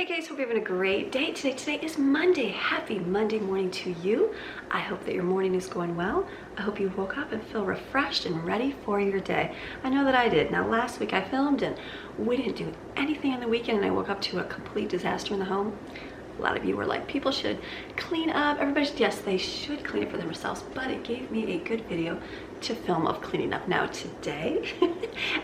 Hey guys, hope you're having a great day today. Today is Monday. Happy Monday morning to you. I hope that your morning is going well. I hope you woke up and feel refreshed and ready for your day. I know that I did. Now last week I filmed and we didn't do anything on the weekend and I woke up to a complete disaster in the home. A lot of you were like, people should clean up. yes, they should clean up for themselves, but it gave me a good video to film of cleaning up. Now today,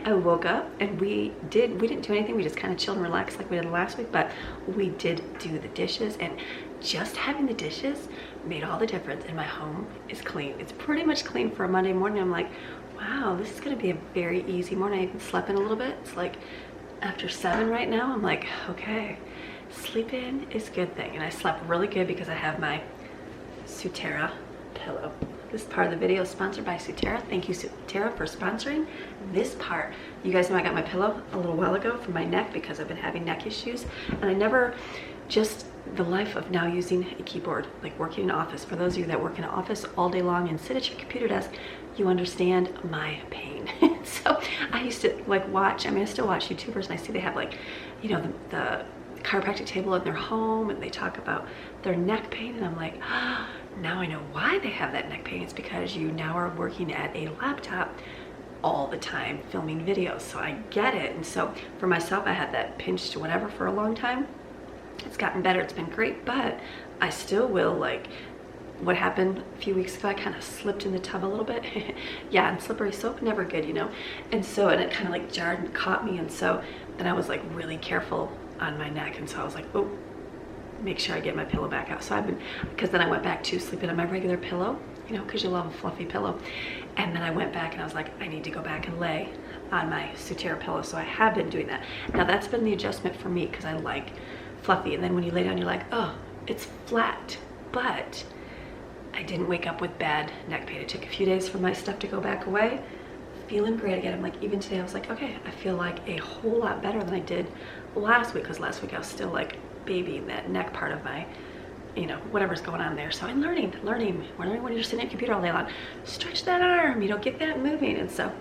I woke up and we didn't do anything. We just kind of chilled and relaxed like we did last week, but we did do the dishes, and just having the dishes made all the difference, and my home is clean. It's pretty much clean for a Monday morning. I'm like, wow, this is gonna be a very easy morning. I even slept in a little bit. It's like after 7 right now. I'm like, okay, sleep in is a good thing. And I slept really good because I have my Sutera pillow. This part of the video is sponsored by Sutera. Thank you, Sutera, for sponsoring this part. You guys know I got my pillow a little while ago for my neck because I've been having neck issues, and I never, just the life of now using a keyboard, like working in an office. For those of you that work in an office all day long and sit at your computer desk, you understand my pain. So I used to like watch, I mean, I still watch YouTubers and I see they have like, you know, the chiropractic table in their home and they talk about their neck pain, and I'm like, ah, now I know why they have that neck pain. It's because you now are working at a laptop all the time filming videos. So I get it. And so for myself, I had that pinched whatever for a long time. It's gotten better, it's been great, but I still will, like what happened a few weeks ago, I kind of slipped in the tub a little bit. Yeah, and slippery soap, never good, you know. And so, and it kind of like jarred and caught me, and so then I was like really careful on my neck, and so I was like, oh, make sure I get my pillow back out. So I've been, because then I went back to sleeping on my regular pillow, you know, because you love a fluffy pillow. And then I went back and I was like, I need to go back and lay on my Sutera pillow. So I have been doing that. Now that's been the adjustment for me because I like fluffy. And then when you lay down, you're like, oh, it's flat. But I didn't wake up with bad neck pain. It took a few days for my stuff to go back away. Feeling great again. I'm like, even today I was like, okay, I feel like a whole lot better than I did last week, because last week I was still like babying that neck part of my, you know, whatever's going on there. So I'm learning when you're sitting at a computer all day long, stretch that arm, you know, get that moving. And so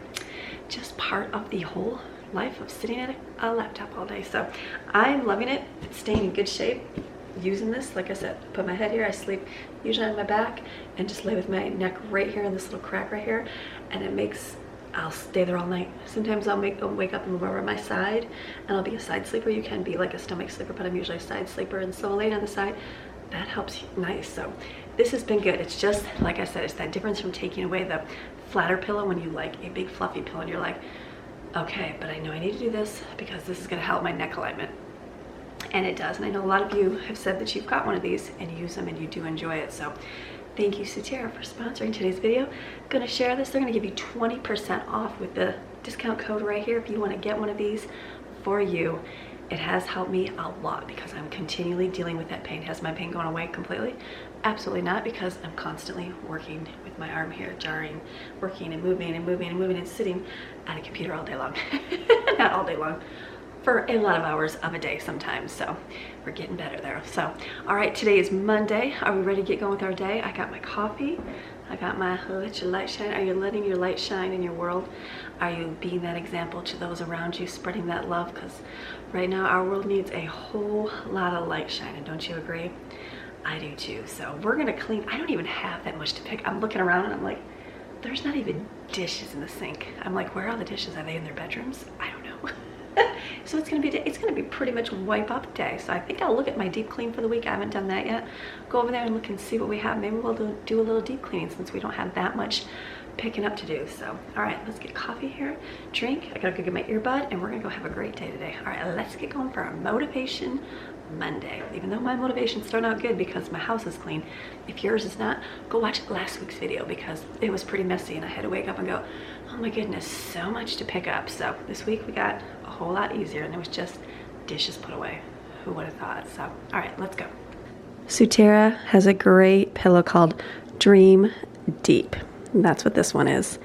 just part of the whole life of sitting at a laptop all day. So I'm loving it. It's staying in good shape. Using this, like I said, put my head here, I sleep usually on my back and just lay with my neck right here in this little crack right here, and it makes, I'll stay there all night. Sometimes I'll wake up and move over on my side, and I'll be a side sleeper. You can be like a stomach sleeper, but I'm usually a side sleeper, and so laying on the side, that helps nice. So this has been good. It's just, like I said, it's that difference from taking away the flatter pillow when you like a big fluffy pillow and you're like, okay, but I know I need to do this because this is gonna help my neck alignment. And it does. And I know a lot of you have said that you've got one of these and use them and you do enjoy it. So thank you, Sutera, for sponsoring today's video. I'm gonna share this. They're gonna give you 20% off with the discount code right here if you wanna get one of these for you. It has helped me a lot because I'm continually dealing with that pain. Has my pain gone away completely? Absolutely not, because I'm constantly working with my arm here, jarring, working and moving and moving and moving and sitting at a computer all day long. Not all day long, for a lot of hours of a day sometimes. So we're getting better there. So, all right, today is Monday. Are we ready to get going with our day? I got my coffee. I got my let your light shine. Are you letting your light shine in your world? Are you being that example to those around you, spreading that love? Because right now our world needs a whole lot of light shining. Don't you agree? I do too. So we're gonna clean. I don't even have that much to pick. I'm looking around and I'm like, there's not even dishes in the sink. I'm like, where are the dishes? Are they in their bedrooms? I don't know. So it's gonna be pretty much wipe up day. So I think I'll look at my deep clean for the week. I haven't done that yet. Go over there and look and see what we have. Maybe we'll do a little deep cleaning since we don't have that much picking up to do. So all right, let's get coffee here, drink. I gotta go get my earbud, and we're gonna go have a great day today. All right, let's get going for our Motivation Monday. Even though my motivation's starting out good because my house is clean, if yours is not, go watch last week's video because it was pretty messy and I had to wake up and go, oh my goodness, so much to pick up. So this week we got a whole lot easier, and it was just dishes put away. Who would have thought? So all right, let's go. Sutera has a great pillow called Dream Deep. That's what this one is.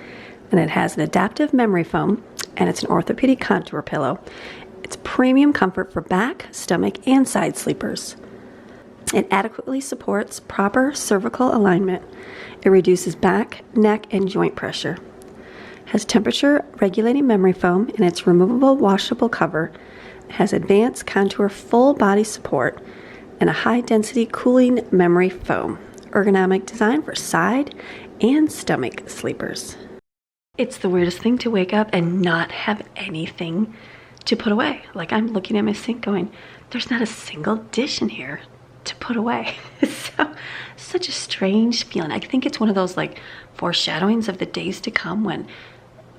And it has an adaptive memory foam, and it's an orthopedic contour pillow. It's premium comfort for back, stomach, and side sleepers. It adequately supports proper cervical alignment. It reduces back, neck, and joint pressure. Has temperature regulating memory foam in its removable washable cover has advanced contour full body support and a high density cooling memory foam. Ergonomic design for side and stomach sleepers. It's the weirdest thing to wake up and not have anything to put away. Like, I'm looking at my sink going, there's not a single dish in here to put away. So, such a strange feeling. I think it's one of those like foreshadowings of the days to come when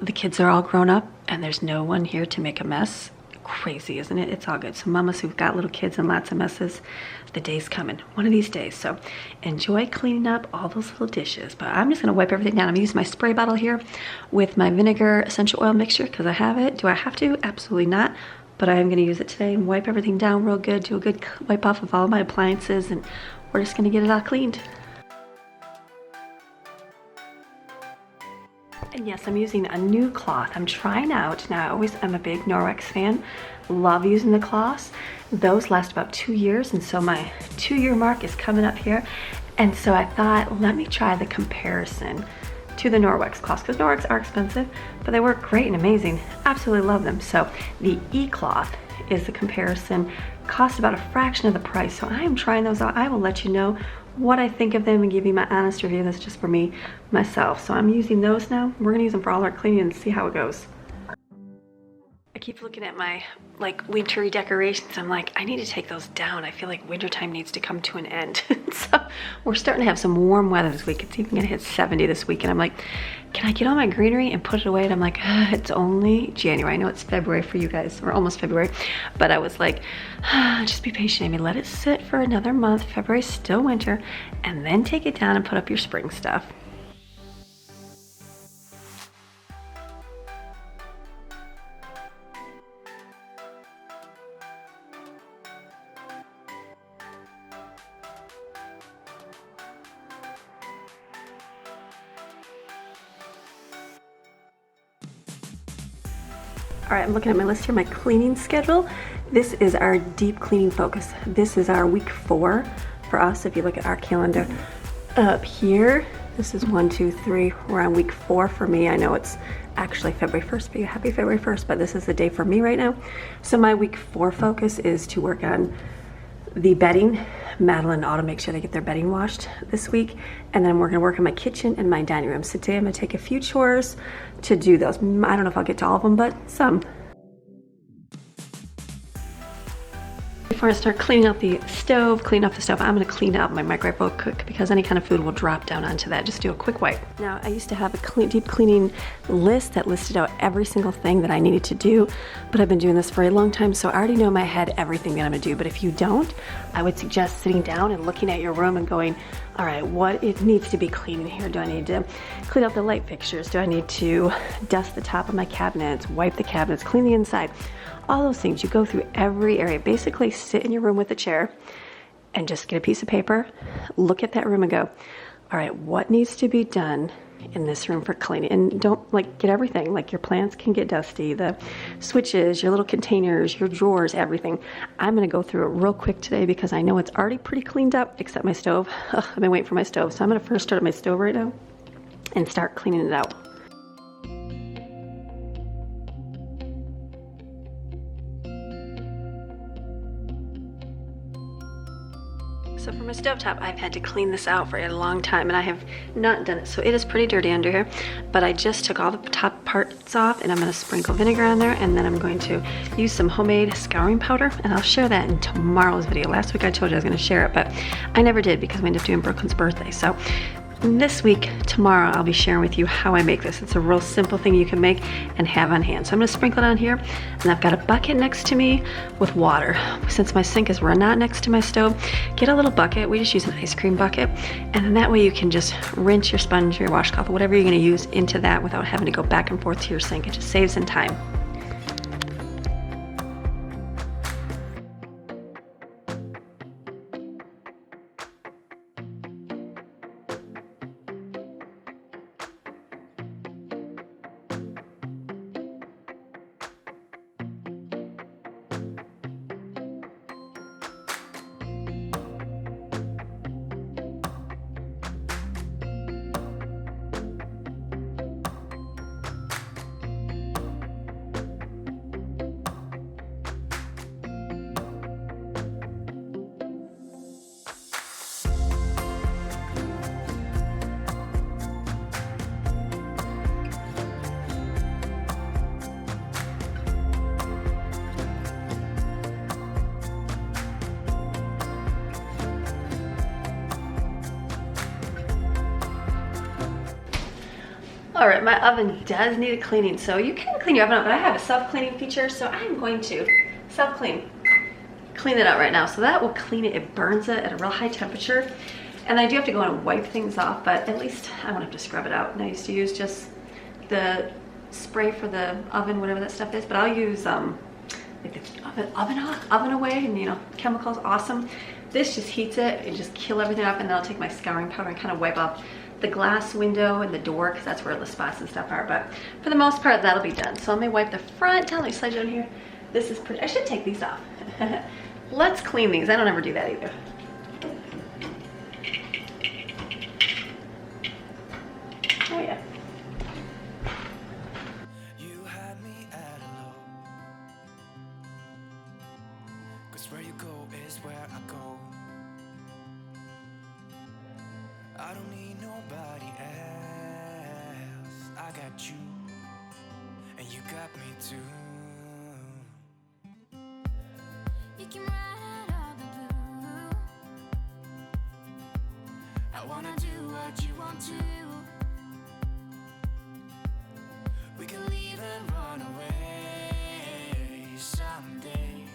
the kids are all grown up and there's no one here to make a mess. Crazy, isn't it? It's all good. So mamas who've got little kids and lots of messes, the day's coming one of these days. So enjoy cleaning up all those little dishes. But I'm just going to wipe everything down. I'm using my spray bottle here with my vinegar essential oil mixture because I have it. Do I have to? Absolutely not. But I am going to use it today and wipe everything down real good. Do a good wipe off of all my appliances, and we're just going to get it all cleaned. And yes, I'm using a new cloth. I'm trying out. Now, I'm a big Norwex fan. Love using the cloths. Those last about 2 years, and so my 2-year mark is coming up here. And so I thought, let me try the comparison to the Norwex cloths, because Norwex are expensive, but they work great and amazing. Absolutely love them. So the e-cloth is the comparison. Cost about a fraction of the price. So I am trying those out. I will let you know what I think of them and give you my honest review. That's just for me, myself. So I'm using those now. We're gonna use them for all our cleaning and see how it goes. I keep looking at my like wintry decorations. I'm like, I need to take those down. I feel like wintertime needs to come to an end. So we're starting to have some warm weather this week. It's even gonna hit 70 this week. And I'm like, can I get all my greenery and put it away? And I'm like, it's only January. I know it's February for you guys, or almost February. But I was like, just be patient, Amy. Let it sit for another month. February's still winter. And then take it down and put up your spring stuff. All right, I'm looking at my list here, my cleaning schedule. This is our deep cleaning focus. This is our week 4 for us. If you look at our calendar up here, this is 1, 2, 3. We're on week 4 for me. I know it's actually February 1st, but happy February 1st, but this is the day for me right now. So my week 4 focus is to work on the bedding. Madeline and Autumn make sure they get their bedding washed this week. And then we're gonna work on my kitchen and my dining room. So today I'm gonna take a few chores to do those. I don't know if I'll get to all of them, but some. Before I start cleaning out the stove, I'm gonna clean out my microwave real quick because any kind of food will drop down onto that. Just do a quick wipe. Now, I used to have a deep cleaning list that listed out every single thing that I needed to do, but I've been doing this for a long time, so I already know in my head everything that I'm gonna do. But if you don't, I would suggest sitting down and looking at your room and going, all right, what it needs to be clean in here? Do I need to clean out the light fixtures? Do I need to dust the top of my cabinets, wipe the cabinets, clean the inside? All those things. You go through every area. Basically sit in your room with a chair and just get a piece of paper, look at that room and go, all right, what needs to be done in this room for cleaning? And don't like get everything. Like your plants can get dusty, the switches, your little containers, your drawers, everything. I'm gonna go through it real quick today because I know it's already pretty cleaned up except my stove. I've been waiting for my stove. So I'm gonna first start at my stove right now and start cleaning it out. So for my stovetop, I've had to clean this out for a long time and I have not done it. So it is pretty dirty under here, but I just took all the top parts off and I'm gonna sprinkle vinegar on there, and then I'm going to use some homemade scouring powder, and I'll share that in tomorrow's video. Last week I told you I was gonna share it, but I never did because we ended up doing Brooklyn's birthday. So this week, tomorrow, I'll be sharing with you how I make this. It's a real simple thing you can make and have on hand. So I'm gonna sprinkle it on here, and I've got a bucket next to me with water. Since my sink is run out next to my stove, get a little bucket. We just use an ice cream bucket, and then that way you can just rinse your sponge, your washcloth, whatever you're gonna use into that without having to go back and forth to your sink. It just saves in time. All right, my oven does need a cleaning, so you can clean your oven up, but I have a self-cleaning feature, so I'm going to self-clean. Clean it out right now. So that will clean it. It burns it at a real high temperature. And I do have to go and wipe things off, but at least I won't have to scrub it out. And I used to use just the spray for the oven, whatever that stuff is, but I'll use like the oven away, and you know, chemicals, awesome. This just heats it, it just kill everything up, and then I'll take my scouring powder and kind of wipe off the glass window and the door, because that's where the spots and stuff are. But for the most part, that'll be done. So let me wipe the front. Let me slide down here. This is pretty, I should take these off. Let's clean these. I don't ever do that either. Oh yeah. You had me at a low, 'cause where you go is where I go. I don't need nobody else. I got you, and you got me too. You can ride out the blue. I wanna do what you want to. We can leave and run away someday.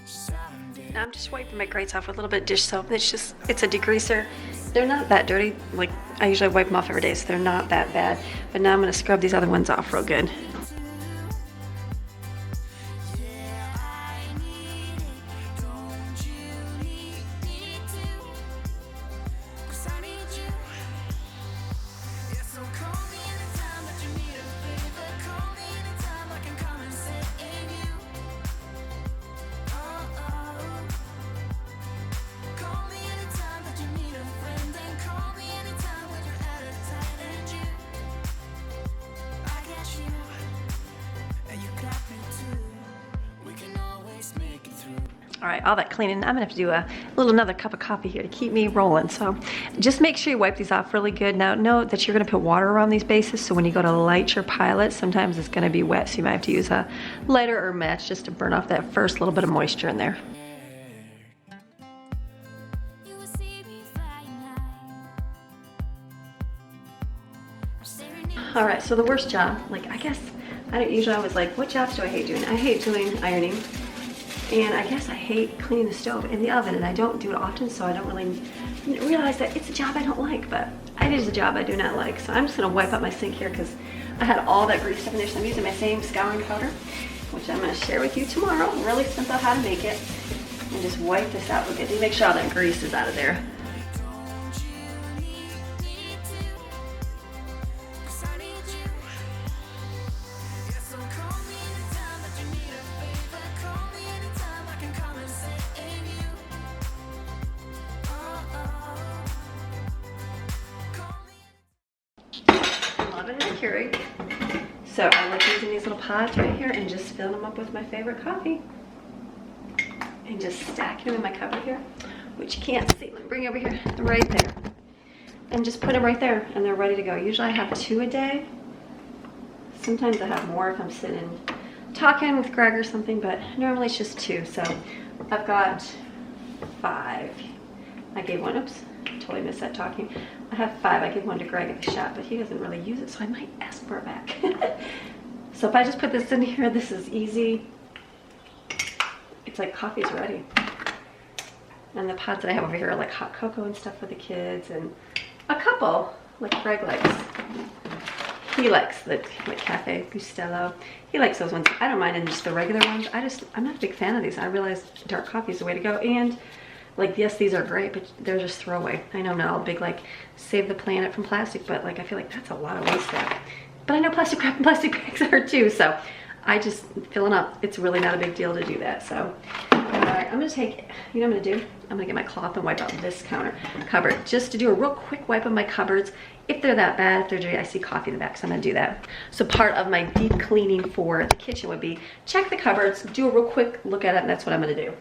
Someday. Now I'm just wiping my grates off with a little bit of dish soap. It's a degreaser. They're not that dirty. Like, I usually wipe them off every day, so they're not that bad. But now I'm gonna scrub these other ones off real good. All right, all that cleaning, I'm gonna have to do another cup of coffee here to keep me rolling. So just make sure you wipe these off really good. Now note that you're gonna put water around these bases, so when you go to light your pilot, sometimes it's gonna be wet, so you might have to use a lighter or match just to burn off that first little bit of moisture in there. All right, so the worst job, like I guess, I don't usually always like, what jobs do I hate doing? I hate doing ironing. And I guess I hate cleaning the stove and the oven, and I don't do it often, so I don't really realize that it's a job I don't like, but it is a job I do not like. So I'm just gonna wipe up my sink here because I had all that grease stuff in there, so I'm using my same scouring powder, which I'm gonna share with you tomorrow. Really simple how to make it. And just wipe this out real good. You make sure all that grease is out of there. Keurig. So I like using these little pods right here and just filling them up with my favorite coffee and just stacking them in my cupboard here, which you can't see. Let me bring it over here, right there, and just put them right there, and they're ready to go. Usually I have 2 a day. Sometimes I have more if I'm sitting talking with Greg or something, but normally it's just 2. So I've got 5. I gave one, oops, totally missed that talking. I have 5. I gave one to Greg at the shop, but he doesn't really use it, so I might ask for it back. So if I just put this in here, this is easy. It's like coffee's ready. And the pods that I have over here are like hot cocoa and stuff for the kids, and a couple, like Greg likes. He likes the like Cafe Bustelo. He likes those ones. I don't mind in just the regular ones. I'm not a big fan of these. I realize dark coffee is the way to go, and like, yes, these are great, but they're just throwaway. I know I'm not all big, like, save the planet from plastic, but, like, I feel like that's a lot of waste there. But I know plastic wrap and plastic bags are, too, so I just, filling up, it's really not a big deal to do that, so. All right, I'm gonna take, you know what I'm gonna do? I'm gonna get my cloth and wipe out this cupboard, just to do a real quick wipe of my cupboards. If they're that bad, if they're dirty, I see coffee in the back, so I'm gonna do that. So part of my deep cleaning for the kitchen would be check the cupboards, do a real quick look at it, and that's what I'm gonna do.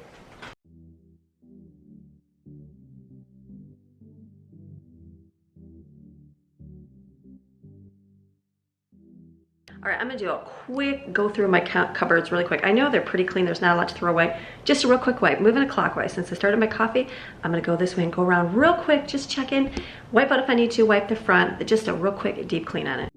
All right, I'm gonna do a quick go through my cupboards really quick. I know they're pretty clean, there's not a lot to throw away. Just a real quick wipe, moving it clockwise. Since I started my coffee, I'm gonna go this way and go around real quick, just check in, wipe out if I need to, wipe the front, just a real quick deep clean on it.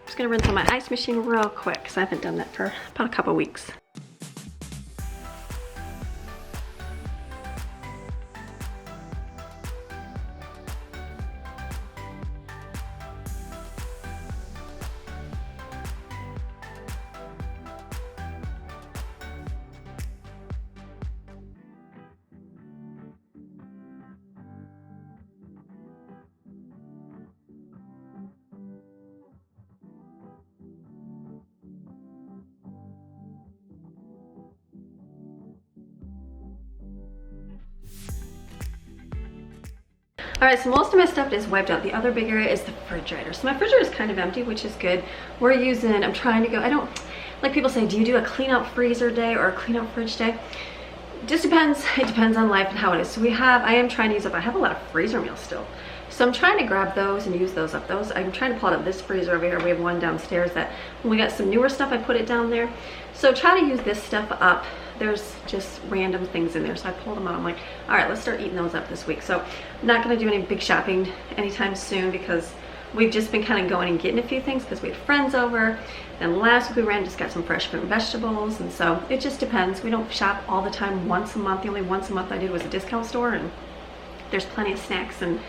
Just gonna rinse on my ice machine real quick because I haven't done that for about a couple weeks. All right, so most of my stuff is wiped out. The other big area is the refrigerator. So my refrigerator is kind of empty, which is good. I'm trying to go, I don't, like people say, do you do a clean out freezer day or a clean out fridge day? Just depends, it depends on life and how it is. So I am trying to use up, I have a lot of freezer meals still. So I'm trying to grab those and use those up. I'm trying to pull out of this freezer over here. We have one downstairs that when we got some newer stuff, I put it down there. So try to use this stuff up. There's just random things in there. So I pulled them out. I'm like, all right, let's start eating those up this week. So I'm not gonna do any big shopping anytime soon because we've just been kind of going and getting a few things because we had friends over. And last week we ran, just got some fresh fruit and vegetables. And so it just depends. We don't shop all the time once a month. The only once a month I did was a discount store, and there's plenty of snacks and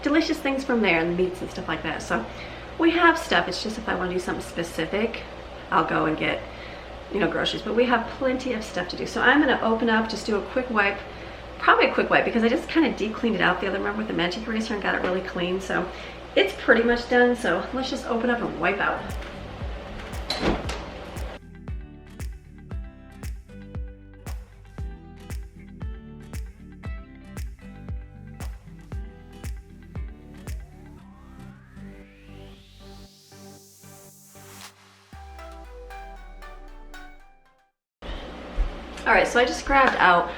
delicious things from there and meats and stuff like that. So we have stuff. It's just if I want to do something specific, I'll go and get, you know, groceries. But we have plenty of stuff to do. So I'm going to open up, just do a quick wipe, probably a quick wipe because I just kind of deep cleaned it out the other, remember, with the magic eraser and got it really clean. So it's pretty much done. So let's just open up and wipe out. All right, so I just grabbed out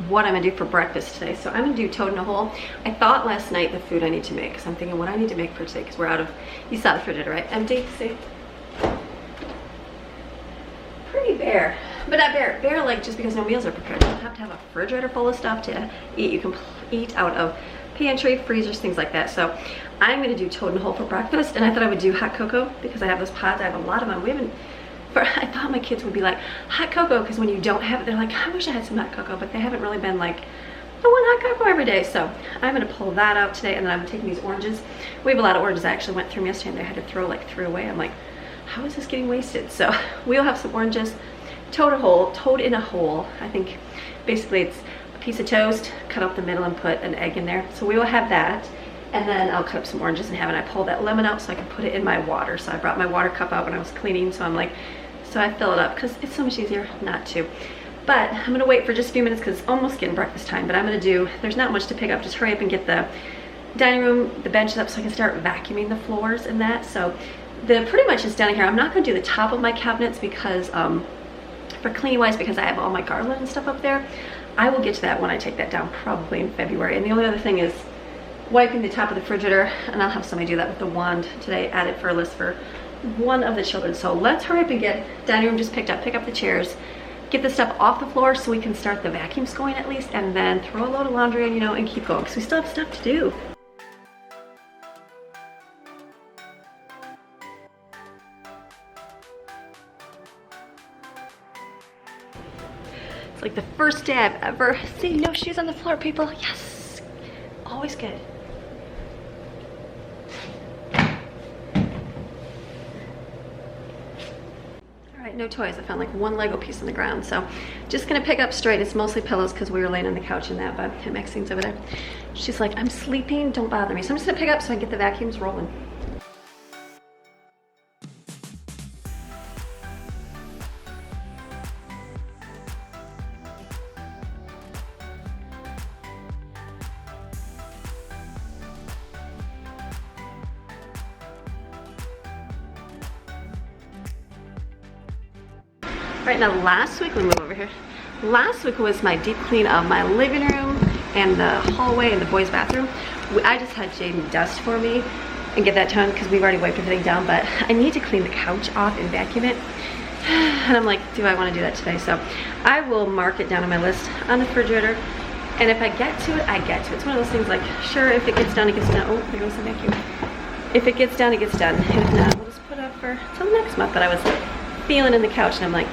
what I'm gonna do for breakfast today. So I'm gonna do toad in a hole. I thought last night the food I need to make, because I'm thinking what I need to make for today, because we're out of, you saw the refrigerator, right? Empty, see? Pretty bare, but not bare. Bare like just because no meals are prepared. You don't have to have a refrigerator full of stuff to eat. You can eat out of pantry, freezers, things like that. So I'm gonna do toad in a hole for breakfast, and I thought I would do hot cocoa because I have those pods. I have a lot of them. I thought my kids would be like, hot cocoa, because when you don't have it, they're like, I wish I had some hot cocoa, but they haven't really been like, I want hot cocoa every day. So I'm gonna pull that out today, and then I'm taking these oranges. We have a lot of oranges. I actually went through them yesterday and I had to throw away. I'm like, how is this getting wasted? So we'll have some oranges, toad in a hole. I think basically it's a piece of toast, cut off the middle and put an egg in there. So we will have that. And then I'll cut up some oranges and have it. I pulled that lemon out so I can put it in my water. So I brought my water cup out when I was cleaning. So I'm like, so I fill it up because it's so much easier not to. But I'm gonna wait for just a few minutes because it's almost getting breakfast time. But I'm gonna do, there's not much to pick up. Just hurry up and get the dining room, the benches up so I can start vacuuming the floors and that. So the pretty much is down here. I'm not gonna do the top of my cabinets because, for cleaning wise, because I have all my garland and stuff up there. I will get to that when I take that down, probably in February. And the only other thing is wiping the top of the refrigerator, and I'll have somebody do that with the wand today, added for a list for one of the children. So let's hurry up and get dining room just picked up, pick up the chairs, get the stuff off the floor so we can start the vacuums going at least, and then throw a load of laundry in, you know, and keep going because we still have stuff to do. It's like the first day I've ever seen no shoes on the floor, people. Yes, always good. No toys. I found like one Lego piece on the ground, so just gonna pick up straight. It's mostly pillows because we were laying on the couch and that, but Maxine's over there. She's like, I'm sleeping, don't bother me. So I'm just gonna pick up so I can get the vacuums rolling. Right now, last week, let me move over here. Last week was my deep clean of my living room and the hallway and the boys' bathroom. I just had Jaden dust for me and get that done because we've already wiped everything down, but I need to clean the couch off and vacuum it. And I'm like, do I want to do that today? So I will mark it down on my list on the refrigerator. And if I get to it, I get to it. It's one of those things like, sure, if it gets done, it gets done. Oh, there goes the vacuum. If it gets done, it gets done. And if not, we'll just put it up for till next month. But I was feeling in the couch and I'm like,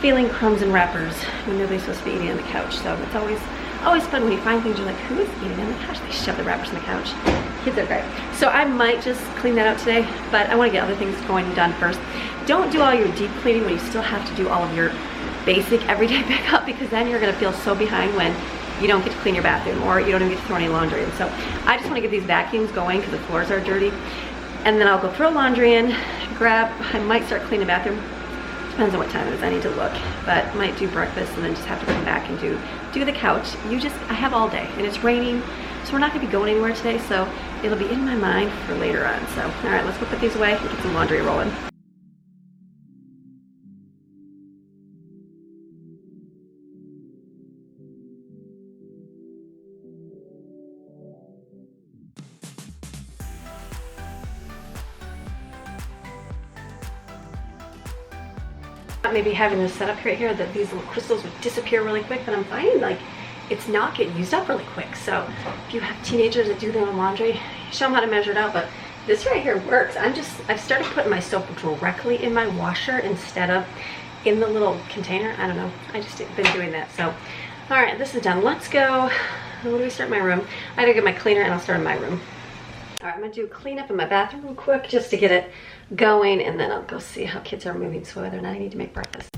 feeling crumbs and wrappers when nobody's supposed to be eating on the couch. So it's always fun when you find things you're like, who is eating on the couch? They shove the wrappers on the couch. Kids are great. So I might just clean that out today, but I want to get other things going and done first. Don't do all your deep cleaning when you still have to do all of your basic everyday pickup, because then you're going to feel so behind when you don't get to clean your bathroom or you don't even get to throw any laundry in. So I just want to get these vacuums going because the floors are dirty. And then I'll go throw laundry in, I might start cleaning the bathroom. Depends on what time it is, I need to look. But I might do breakfast and then just have to come back and do the couch. I have all day and it's raining, so we're not gonna be going anywhere today, so it'll be in my mind for later on. So, all right, let's go put these away and get some laundry rolling. Maybe having this set up right here that these little crystals would disappear really quick, but I'm finding like it's not getting used up really quick. So if you have teenagers that do their own laundry, show them how to measure it out. But this right here works. I've started putting my soap directly in my washer instead of in the little container. I don't know, I just been doing that. So all right, this is done. Let's go. Where do we start? My room. I gotta get my cleaner and I'll start in my room. All right, I'm gonna do cleanup in my bathroom real quick just to get it going, and then I'll go see how kids are moving, so whether or not I need to make breakfast.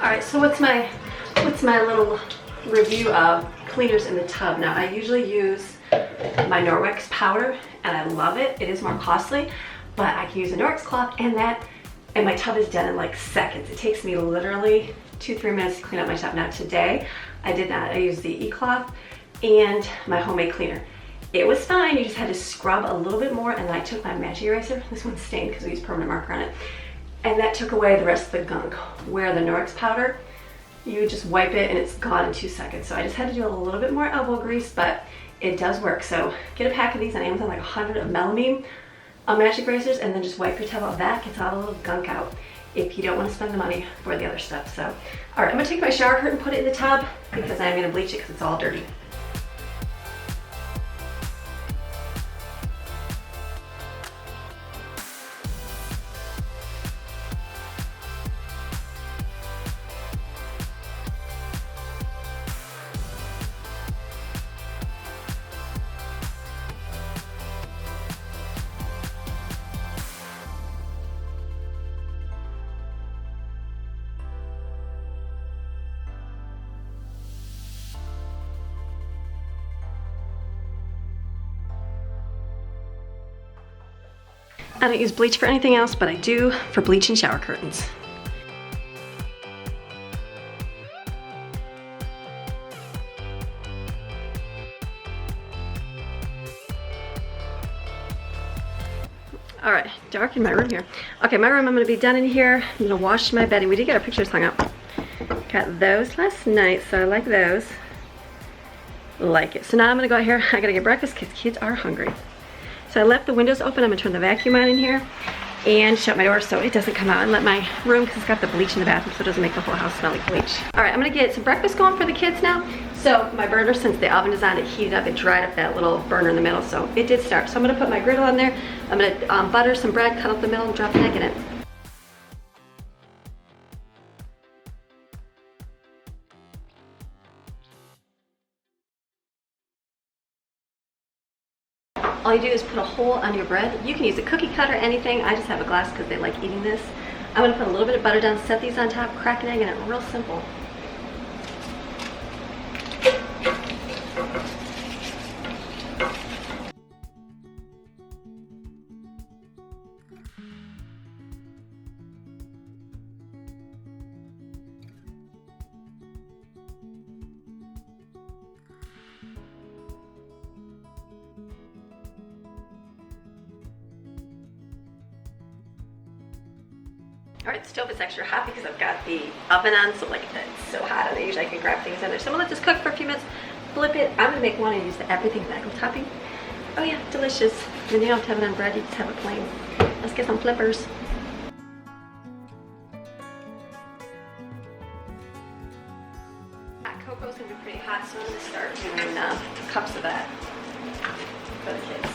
All right, so what's my little review of cleaners in the tub? Now, I usually use my Norwex powder, and I love it. It is more costly, but I can use a Norwex cloth, and my tub is done in like seconds. It takes me literally 2-3 minutes to clean up my tub. Now today, I did not. I used the e-cloth and my homemade cleaner. It was fine. You just had to scrub a little bit more, and I took my magic eraser. This one's stained because we use permanent marker on it. And that took away the rest of the gunk. Where the Norwex powder, you just wipe it and it's gone in 2 seconds. So I just had to do a little bit more elbow grease, but it does work. So get a pack of these on Amazon, like 100 of Melamine magic erasers, and then just wipe your tub off. That gets all the little gunk out if you don't want to spend the money for the other stuff. So, all right, I'm gonna take my shower curtain, put it in the tub because I'm gonna bleach it because it's all dirty. I don't use bleach for anything else, but I do for bleaching shower curtains. All right, dark in my room here. Okay, my room, I'm gonna be done in here. I'm gonna wash my bedding. We did get our pictures hung up. Got those last night, so I like those. Like it. So now I'm gonna go out here. I gotta get breakfast because kids are hungry. So I left the windows open. I'm gonna turn the vacuum on in here and shut my door so it doesn't come out, and let my room, because it's got the bleach in the bathroom, so it doesn't make the whole house smell like bleach. All right, I'm gonna get some breakfast going for the kids now. So my burner, since the oven is on, it heated up, it dried up that little burner in the middle, so it did start. So I'm gonna put my griddle on there. I'm gonna butter some bread, cut up the middle, and drop an egg in it. All you do is put a hole on your bread. You can use a cookie cutter, anything. I just have a glass because they like eating this. I'm gonna put a little bit of butter down, set these on top, crack an egg in it, real simple. All right, the stove is extra hot because I've got the oven on, so like it's so hot, and usually I can grab things in there. So I'm gonna let this cook for a few minutes, flip it. I'm gonna make one and use the everything bagel topping. Oh yeah, delicious. And you don't have to have it on bread, you just have it plain. Let's get some flippers. Hot cocoa's gonna be pretty hot, so I'm gonna start doing cups of that for the kids.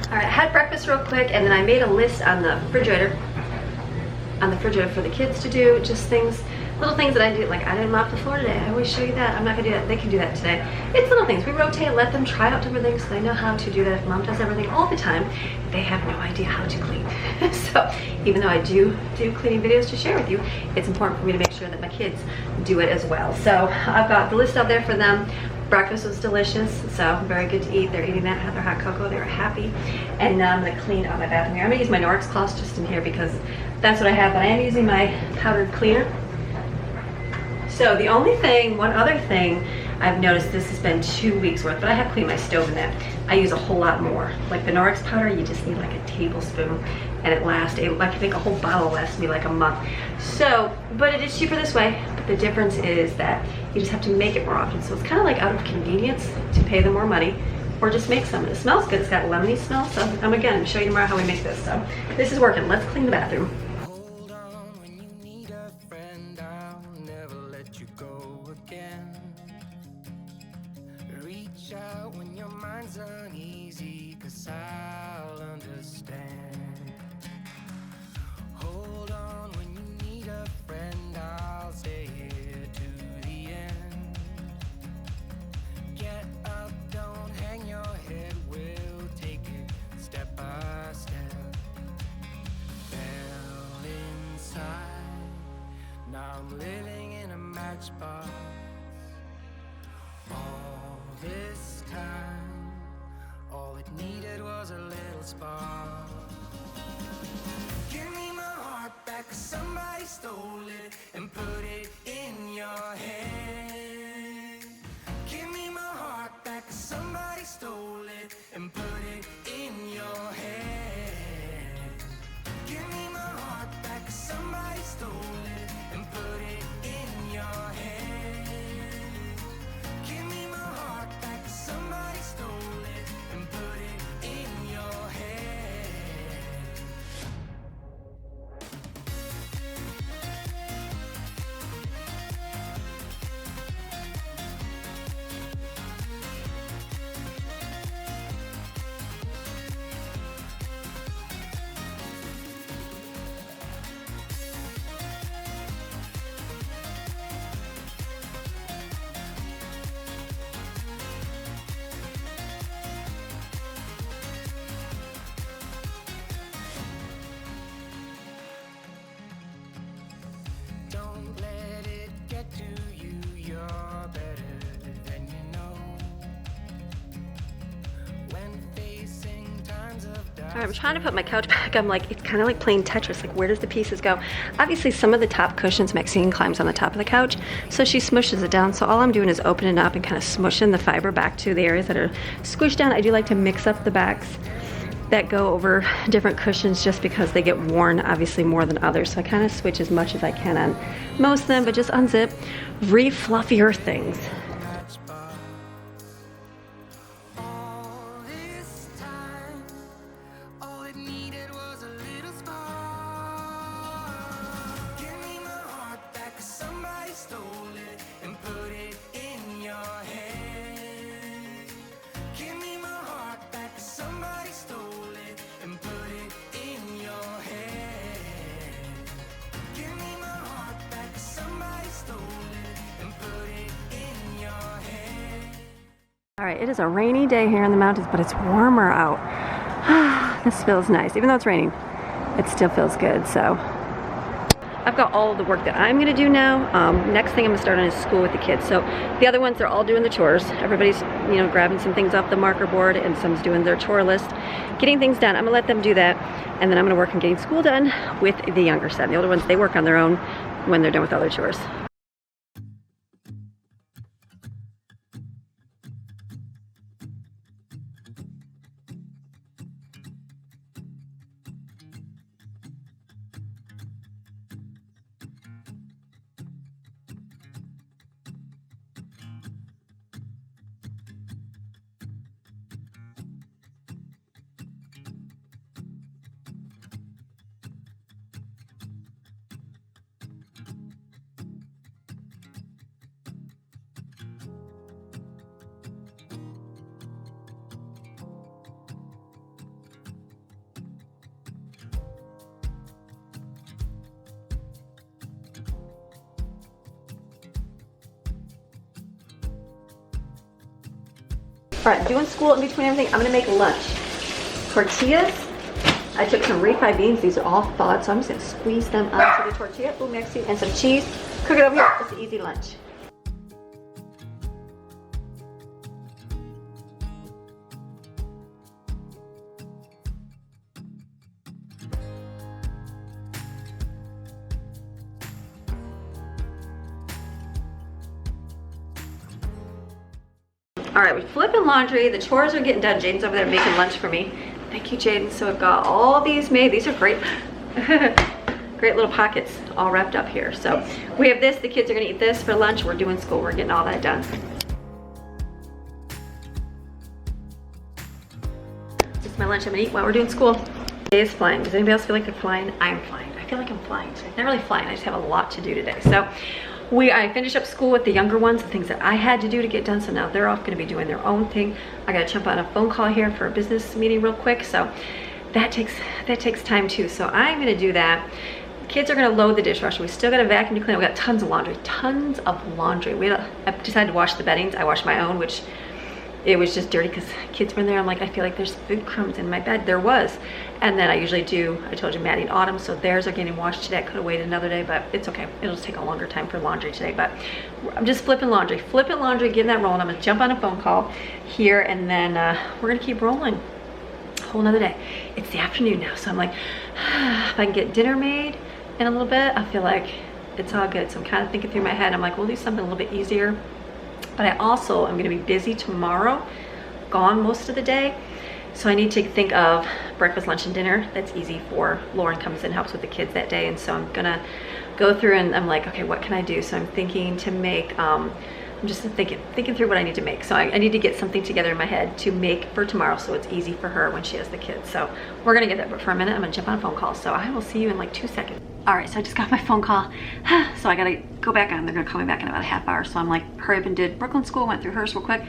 All right, I had breakfast real quick, and then I made a list on the refrigerator for the kids to do, just things, little things that I do. Like I didn't mop the floor today. I always show you that. I'm not gonna do that. They can do that today. It's little things. We rotate, let them try out different things so they know how to do that. If mom does everything all the time, they have no idea how to clean. So even though I do cleaning videos to share with you, it's important for me to make sure that my kids do it as well. So I've got the list out there for them. Breakfast was delicious, so very good to eat. They're eating that, had their hot cocoa, they were happy. And now I'm gonna clean out my bathroom here. I'm gonna use my Norwex cloths just in here because that's what I have, but I am using my powdered cleaner. So the only thing, one other thing I've noticed, this has been 2 weeks worth, but I have cleaned my stove in that. I use a whole lot more. Like the Norwex powder, you just need like a tablespoon, and it lasts, I think a whole bottle lasts me like a month. So, but it is cheaper this way. But the difference is that you just have to make it more often. So it's kind of like out of convenience to pay them more money, or just make some. And it smells good. It's got a lemony smell. So I'm gonna show you tomorrow how we make this. So this is working. Let's clean the bathroom. Hold on when you need a friend, I'll never let you go again. Reach out when your mind's uneasy, 'cause I'll understand. Hold on when you need a friend, I'll stay here to the end. Get up, don't hang your head, we'll take it step by step. Fell inside, now I'm living in a matchbox. All this time, all it needed was a little spark. Give me my heart back, 'cause somebody stole it and put it in your hand. Give me my heart back, 'cause somebody stole it and put it in your hand. Give me my heart back, 'cause somebody stole it and put it in your hand. Give me my heart back, 'cause somebody stole it and put it in your hand. All right, I'm trying to put my couch back. I'm like, it's kind of like playing Tetris. Like, where does the pieces go? Obviously, some of the top cushions, Maxine climbs on the top of the couch, so she smushes it down. So all I'm doing is opening it up and kind of smushing the fiber back to the areas that are squished down. I do like to mix up the backs that go over different cushions just because they get worn obviously more than others. So I kind of switch as much as I can on most of them, but just unzip, refluffier things. All right, it is a rainy day here in the mountains, but it's warmer out. This feels nice. Even though it's raining, it still feels good. So I've got all of the work that I'm gonna do now. Next thing I'm gonna start on is school with the kids. So the other ones, they're all doing the chores. Everybody's, you know, grabbing some things off the marker board, and some's doing their chore list, getting things done. I'm gonna let them do that, and then I'm gonna work on getting school done with the younger set. The older ones, they work on their own when they're done with all their chores. All right, doing school in between everything, I'm gonna make lunch. Tortillas, I took some refried beans. These are all thawed, so I'm just gonna squeeze them onto the tortilla. Ooh, Maxine, and some cheese. Cook it over here, it's an easy lunch. All right, we're flipping laundry. The chores are getting done. Jaden's over there making lunch for me. Thank you, Jaden. So I've got all these made. These are great, great little pockets all wrapped up here. So we have this. The kids are gonna eat this for lunch. We're doing school. We're getting all that done. This is my lunch I'm gonna eat while we're doing school. Day is flying. Does anybody else feel like they're flying? I'm flying. I feel like I'm flying today. Not really flying. I just have a lot to do today. So I finished up school with the younger ones, the things that I had to do to get done, so now they're off going to be doing their own thing. I got to jump on a phone call here for a business meeting real quick, so that takes time too. So I'm going to do that. Kids are going to load the dishwasher. We still got a vacuum to clean. We got tons of laundry. I decided to wash the beddings. I washed my own, which it was just dirty because kids were in there. I'm like, I feel like there's food crumbs in my bed. There was. And then I usually do, I told you, Maddie and Autumn, so theirs are getting washed today. I could have waited another day, but it's okay. It'll just take a longer time for laundry today. But I'm just flipping laundry, getting that rolling. I'm gonna jump on a phone call here, and then we're gonna keep rolling. A whole nother day. It's the afternoon now, so I'm like, if I can get dinner made in a little bit, I feel like it's all good. So I'm kind of thinking through my head. I'm like, we'll do something a little bit easier. But I also am gonna be busy tomorrow, gone most of the day. So I need to think of breakfast, lunch, and dinner. That's easy for Lauren comes in, helps with the kids that day. And so I'm gonna go through and I'm like, okay, what can I do? So I'm thinking to make, I'm just thinking through what I need to make. So I need to get something together in my head to make for tomorrow so it's easy for her when she has the kids. So we're gonna get that, but for a minute, I'm gonna jump on a phone call. So I will see you in like 2 seconds. All right, so I just got my phone call. So I gotta go back on. They're gonna call me back in about a half hour. So I'm like, hurry up and did Brooklyn school, went through hers real quick.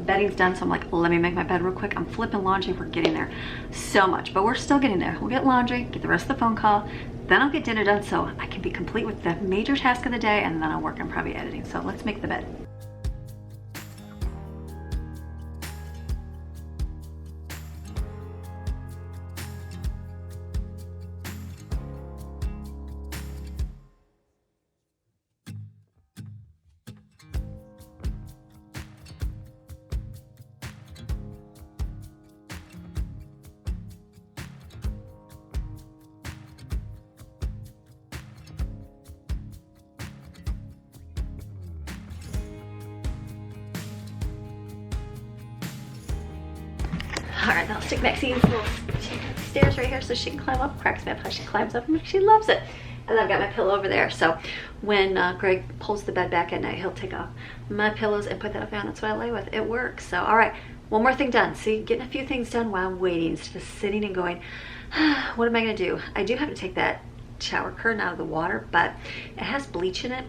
Bedding's done, so I'm like, let me make my bed real quick. I'm flipping laundry. We're getting there so much, but we're still getting there. We'll get laundry, get the rest of the phone call, then I'll get dinner done so I can be complete with the major task of the day, and then I'll work on probably editing. So let's make the bed. All right, now stick Maxine's little stairs right here so she can climb up. Cracks me up how she climbs up and she loves it. And then I've got my pillow over there. So when Greg pulls the bed back at night, he'll take off my pillows and put that up there, and that's what I lay with. It works. So, all right, one more thing done. See, getting a few things done while I'm waiting instead of sitting and going, what am I gonna do? I do have to take that shower curtain out of the water, but it has bleach in it.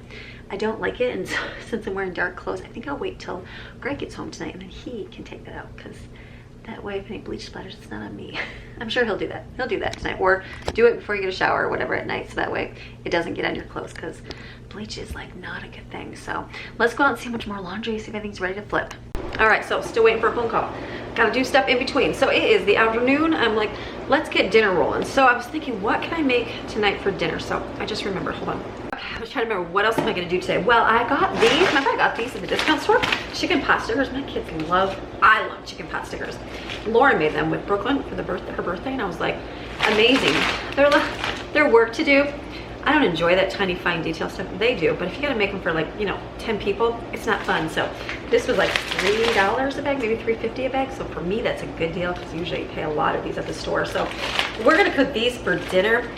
I don't like it, and so, since I'm wearing dark clothes, I think I'll wait till Greg gets home tonight and then he can take that out, because that way if any bleach splatters, it's not on me. I'm sure he'll do that. He'll do that tonight, or do it before you get a shower or whatever at night, so that way it doesn't get on your clothes, because bleach is like not a good thing. So let's go out and see how much more laundry, see if anything's ready to flip. All right, so still waiting for a phone call. Gotta do stuff in between. So it is the afternoon. I'm like, let's get dinner rolling. So I was thinking, what can I make tonight for dinner? So I just remembered, hold on. I was trying to remember, what else am I gonna do today? Well, I got these, remember I got these at the discount store? Chicken pot stickers. My kids I love chicken pot stickers. Lauren made them with Brooklyn for her birthday, and I was like, amazing. They're work to do. I don't enjoy that tiny fine detail stuff. They do, but if you gotta make them for like, you know, 10 people, it's not fun. So this was like $3 a bag, maybe $3.50 a bag. So for me, that's a good deal, because usually you pay a lot of these at the store. So we're gonna cook these for dinner,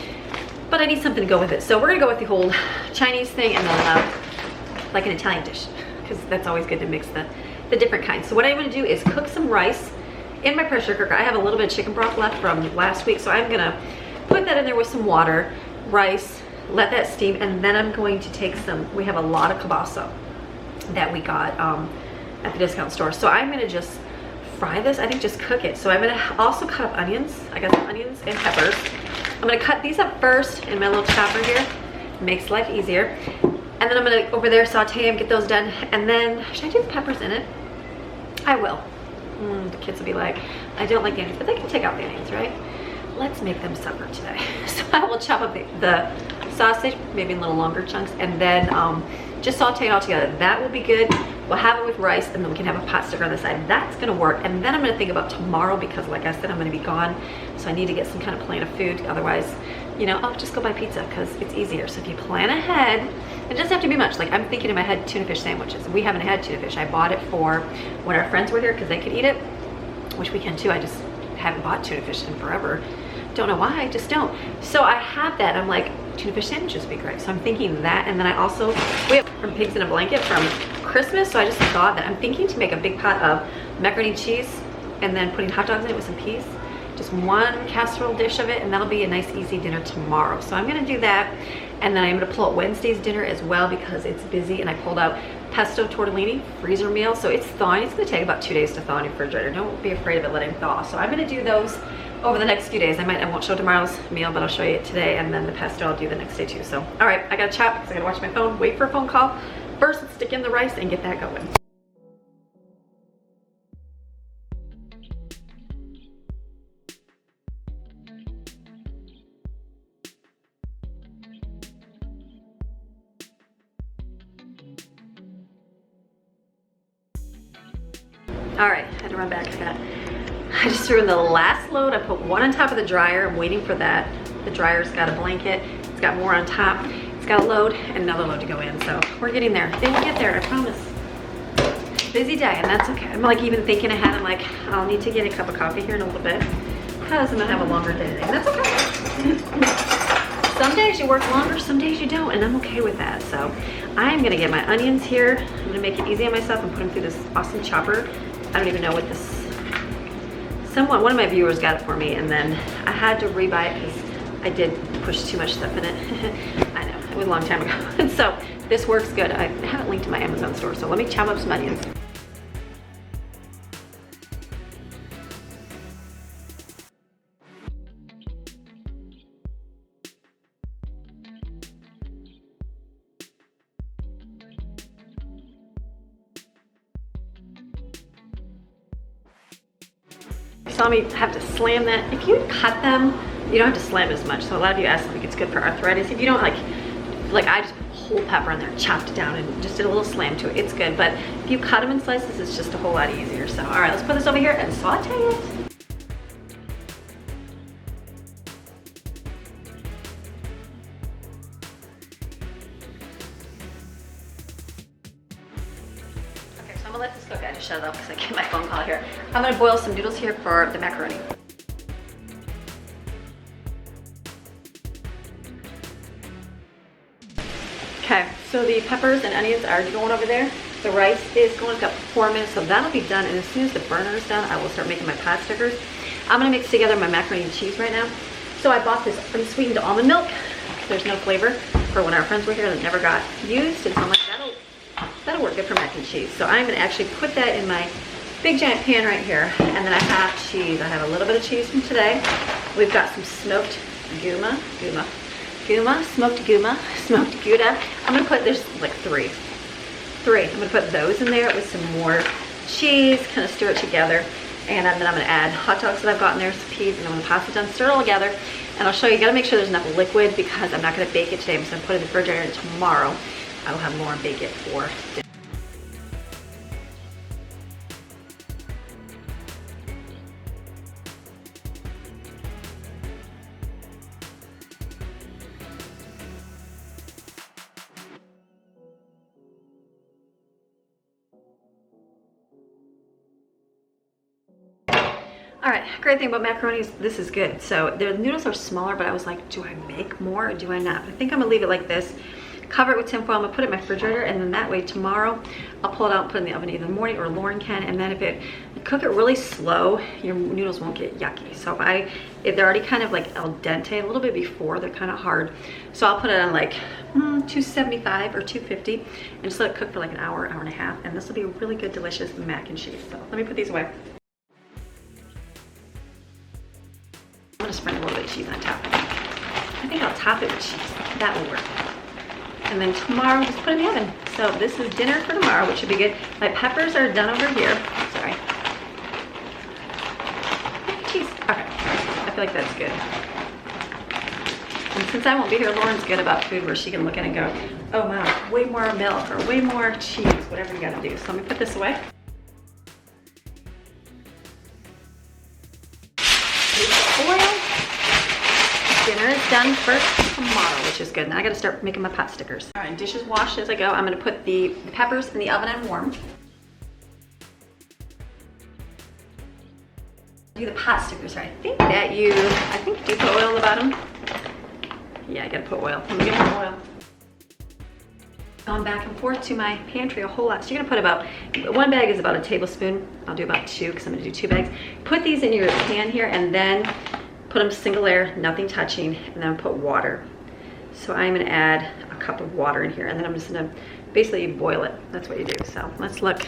but I need something to go with it. So we're gonna go with the whole Chinese thing, and then like an Italian dish, because that's always good to mix the different kinds. So what I'm gonna do is cook some rice in my pressure cooker. I have a little bit of chicken broth left from last week, so I'm gonna put that in there with some water, rice, let that steam, and then I'm going to take some, we have a lot of kielbasa that we got at the discount store. So I'm gonna just fry this, I think just cook it. So I'm gonna also cut up onions. I got some onions and peppers. I'm gonna cut these up first in my little chopper here. Makes life easier. And then I'm gonna over there saute them, get those done. And then, should I do the peppers in it? I will. The kids will be like, I don't like the onions, but they can take out the onions, right? Let's make them supper today. So I will chop up the sausage, maybe in little longer chunks, and then just saute it all together. That will be good. We'll have it with rice, and then we can have a pot sticker on the side. That's gonna work. And then I'm gonna think about tomorrow, because like I said, I'm gonna be gone. So I need to get some kind of plan of food. Otherwise, you know, I'll just go buy pizza, because it's easier. So if you plan ahead, it doesn't have to be much. Like I'm thinking in my head, tuna fish sandwiches. We haven't had tuna fish. I bought it for when our friends were here, because they could eat it, which we can too. I just haven't bought tuna fish in forever. Don't know why, I just don't. So I have that. I'm like, tuna fish sandwiches would be great. So I'm thinking that, and then I also, we have from Pigs in a Blanket from Christmas, so I just thought that I'm thinking to make a big pot of macaroni and cheese, and then putting hot dogs in it with some peas. Just one casserole dish of it, and that'll be a nice easy dinner tomorrow. So I'm gonna do that, and then I'm gonna pull out Wednesday's dinner as well, because it's busy, and I pulled out pesto tortellini freezer meal. So it's thawing. It's gonna take about 2 days to thaw in your refrigerator. Don't be afraid of it letting thaw. So I'm gonna do those over the next few days. I won't show tomorrow's meal, but I'll show you it today, and then the pesto I'll do the next day too. So, all right, I gotta chop, because I gotta watch my phone, wait for a phone call. First, let's stick in the rice and get that going. All right, I had to run back. I just threw in the last load. I put one on top of the dryer. I'm waiting for that. The dryer's got a blanket. It's got more on top. It's got a load and another load to go in. So we're getting there. They will get there, I promise. Busy day, and that's okay. I'm like even thinking ahead. I'm like, I'll need to get a cup of coffee here in a little bit, because I'm gonna have a longer day today. And that's okay. Some days you work longer, some days you don't, and I'm okay with that. So I'm gonna get my onions here. I'm gonna make it easy on myself and put them through this awesome chopper. I don't even know what this, one of my viewers got it for me, and then I had to rebuy it because I did push too much stuff in it. I know, it was a long time ago. And so this works good. I haven't linked to my Amazon store, so let me chop up some onions. Saw me have to slam that. If you cut them, you don't have to slam as much. So a lot of you ask if it's good for arthritis. If you don't like I just put whole pepper in there, chopped it down, and just did a little slam to it. It's good, but if you cut them in slices, it's just a whole lot easier. So all right, let's put this over here and saute it. I'm gonna let this cook. I just shut it off because I get my phone call here. I'm gonna boil some noodles here for the macaroni. Okay, so the peppers and onions are going over there. The rice is going, it's got 4 minutes, so that'll be done. And as soon as the burner is done, I will start making my pot stickers. I'm gonna mix together my macaroni and cheese right now. So I bought this unsweetened almond milk. There's no flavor for when our friends were here that never got used. And so I'm like, that'll work good for mac and cheese. So I'm gonna actually put that in my big giant pan right here. And then I have cheese. I have a little bit of cheese from today. We've got some smoked smoked Gouda. I'm gonna put, there's like three. I'm gonna put those in there with some more cheese, kind of stir it together. And then I'm gonna add hot dogs that I've got in there, some peas, and I'm gonna pass it down, stir it all together. And I'll show you, gotta make sure there's enough liquid because I'm not gonna bake it today. I'm just gonna put it in the refrigerator, and tomorrow I will have more and bake it for dinner. All right, great thing about macaroni is this is good. So the noodles are smaller, but I was like, do I make more or do I not? But I think I'm gonna leave it like this, cover it with tin foil. I'm gonna put it in my refrigerator, and then that way tomorrow I'll pull it out and put it in the oven either in the morning, or Lauren can. And then if you cook it really slow, your noodles won't get yucky. So if they're already kind of like al dente a little bit before, they're kind of hard. So I'll put it on like 275 or 250 and just let it cook for like an hour, hour and a half. And this will be a really good, delicious mac and cheese. So let me put these away. I'm gonna sprinkle a little bit of cheese on top. I think I'll top it with cheese. That will work. And then tomorrow, just put it in the oven. So this is dinner for tomorrow, which should be good. My peppers are done over here. Sorry. Cheese. Okay. I feel like that's good. And since I won't be here, Lauren's good about food, where she can look at it and go, oh wow, way more milk or way more cheese, whatever you gotta do. So let me put this away. Dinner is done for tomorrow, which is good. Now I gotta start making my pot stickers. All right, dishes washed as I go. I'm gonna put the peppers in the oven and warm. Do the pot stickers. I think do you put oil on the bottom? Yeah, I gotta put oil. Let me get more oil. Gone back and forth to my pantry a whole lot. So you're gonna put one bag is about a tablespoon. I'll do about 2 because I'm gonna do 2 bags. Put these in your pan here and then put them single layer, nothing touching, and then put water. So I'm gonna add a cup of water in here, and then I'm just gonna basically boil it. That's what you do. So let's look.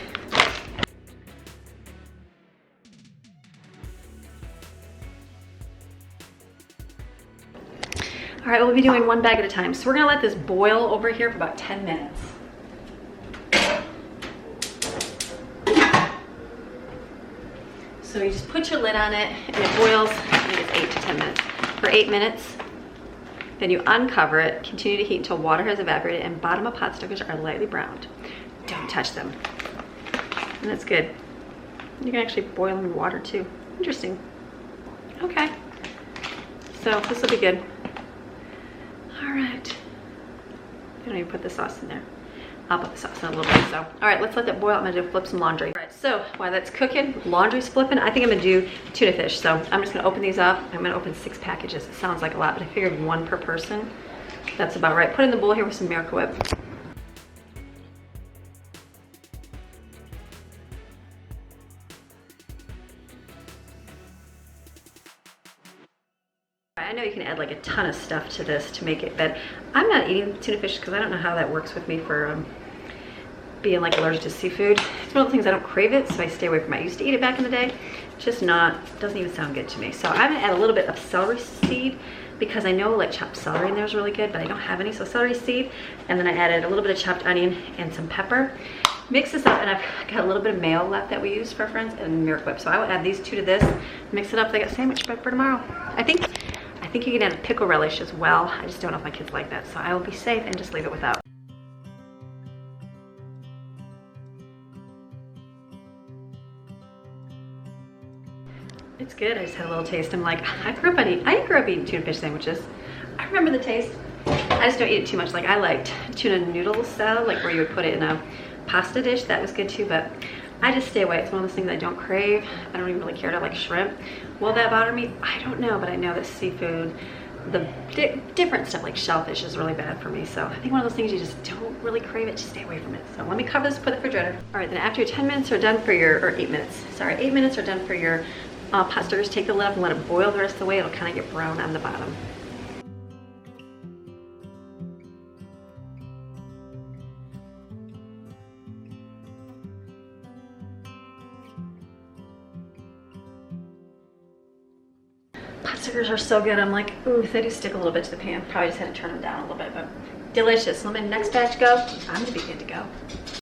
All right, we'll be doing 1 bag at a time. So we're gonna let this boil over here for about 10 minutes. So you just put your lid on it and it boils, I think it's 8 to 10 minutes. For 8 minutes, then you uncover it, continue to heat until water has evaporated and bottom of pot stickers are lightly browned. Don't touch them. And that's good. You can actually boil them in water too. Interesting. Okay. So this will be good. All right. I don't even put the sauce in there. I'll put the sauce in a little bit. So, all right, let's let that boil. I'm gonna flip some laundry. All right, so while that's cooking, laundry's flipping, I think I'm gonna do tuna fish. So I'm just gonna open these up. I'm gonna open 6 packages. It sounds like a lot, but I figured 1 per person. That's about right. Put in the bowl here with some Miracle Whip. I know you can add like a ton of stuff to this to make it, but I'm not eating tuna fish because I don't know how that works with me for being like allergic to seafood. It's one of the things I don't crave it, so I stay away from it. I used to eat it back in the day, just not, doesn't even sound good to me. So I'm gonna add a little bit of celery seed because I know like chopped celery in there is really good, but I don't have any, so celery seed. And then I added a little bit of chopped onion and some pepper. Mix this up, and I've got a little bit of mayo left that we use for our friends and Miracle Whip. So I will add these 2 to this, mix it up. They got sandwich bread for tomorrow. I think you can add a pickle relish as well. I just don't know if my kids like that, so I will be safe and just leave it without. It's good. I just had a little taste. I'm like, I grew up eating tuna fish sandwiches. I remember the taste. I just don't eat it too much. Like I liked tuna noodle style, like where you would put it in a pasta dish. That was good too, but I just stay away. It's one of those things I don't crave. I don't even really care to like shrimp. Will that bother me? I don't know, but I know that seafood, the different stuff like shellfish is really bad for me. So I think one of those things you just don't really crave it, just stay away from it. So let me cover this, put it in the refrigerator. All right, then after your 10 minutes are done for your, or 8 minutes, sorry, 8 minutes are done for your pasta, just take the lid up and let it boil the rest of the way. It'll kind of get brown on the bottom. Popsicles are so good. I'm like, ooh, they do stick a little bit to the pan. Probably just had to turn them down a little bit, but delicious. Let my next batch go. I'm gonna be good to go.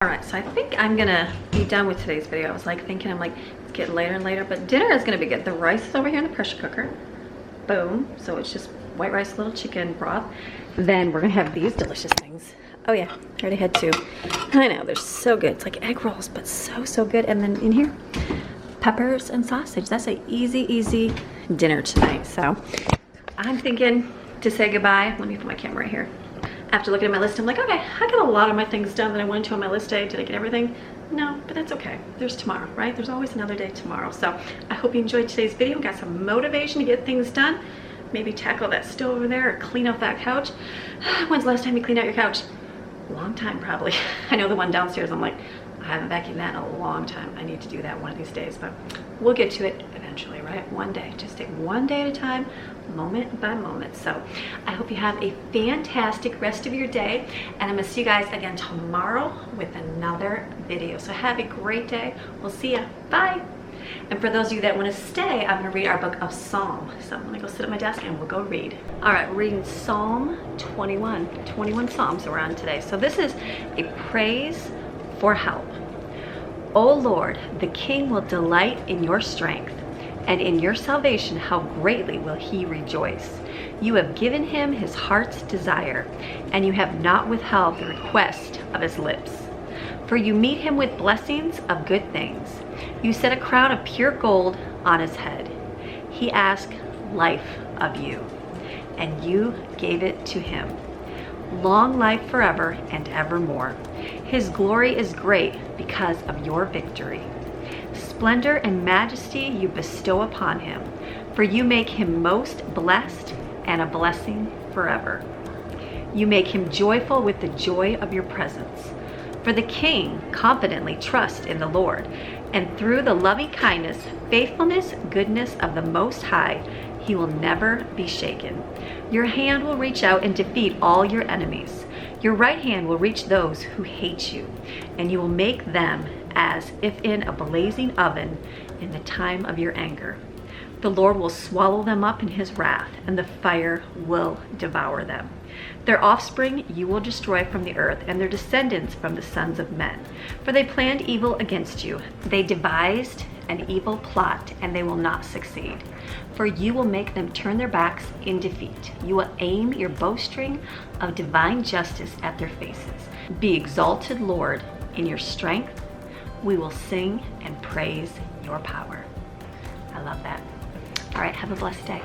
All right, so I think I'm gonna be done with today's video. I was like thinking, I'm like, it's getting later and later, but dinner is gonna be good. The rice is over here in the pressure cooker. Boom. So it's just white rice, little chicken broth. Then we're gonna have these delicious things. Oh yeah, I already had two. I know, they're so good. It's like egg rolls, but so good. And then in here, peppers and sausage. That's an easy dinner tonight. So I'm thinking to say goodbye. Let me put my camera right here. After looking at my list, I'm like, okay, I got a lot of my things done that I wanted to on my list today. Did I get everything? No, but that's okay. There's tomorrow, right? There's always another day tomorrow. So I hope you enjoyed today's video. Got some motivation to get things done. Maybe tackle that stove over there or clean off that couch. When's the last time you cleaned out your couch? A long time, probably. I know the one downstairs, I'm like, I haven't vacuumed that in a long time. I need to do that one of these days, but we'll get to it eventually, right? One day. Just take one day at a time, moment by moment. So I hope you have a fantastic rest of your day, and I'm gonna see you guys again tomorrow with another video. So have a great day. We'll see ya. Bye. And for those of you that want to stay, I'm going to read our book of Psalm. So I'm going to go sit at my desk and we'll go read. All right, we're reading Psalm 21. 21 Psalms we're on today. So this is a praise for help. O Lord, the King will delight in your strength, and in your salvation how greatly will he rejoice. You have given him his heart's desire, and you have not withheld the request of his lips. For you meet him with blessings of good things. You set a crown of pure gold on his head. He asked life of you, and you gave it to him. Long life forever and evermore. His glory is great because of your victory. Splendor and majesty you bestow upon him, for you make him most blessed and a blessing forever. You make him joyful with the joy of your presence. For the King confidently trusts in the Lord, and through the loving kindness, faithfulness, goodness of the Most High, he will never be shaken. Your hand will reach out and defeat all your enemies. Your right hand will reach those who hate you, and you will make them as if in a blazing oven in the time of your anger. The Lord will swallow them up in his wrath, and the fire will devour them. Their offspring you will destroy from the earth, and their descendants from the sons of men. For they planned evil against you. They devised an evil plot, and they will not succeed. For you will make them turn their backs in defeat. You will aim your bowstring of divine justice at their faces. Be exalted, Lord, in your strength. We will sing and praise your power. I love that. All right, have a blessed day.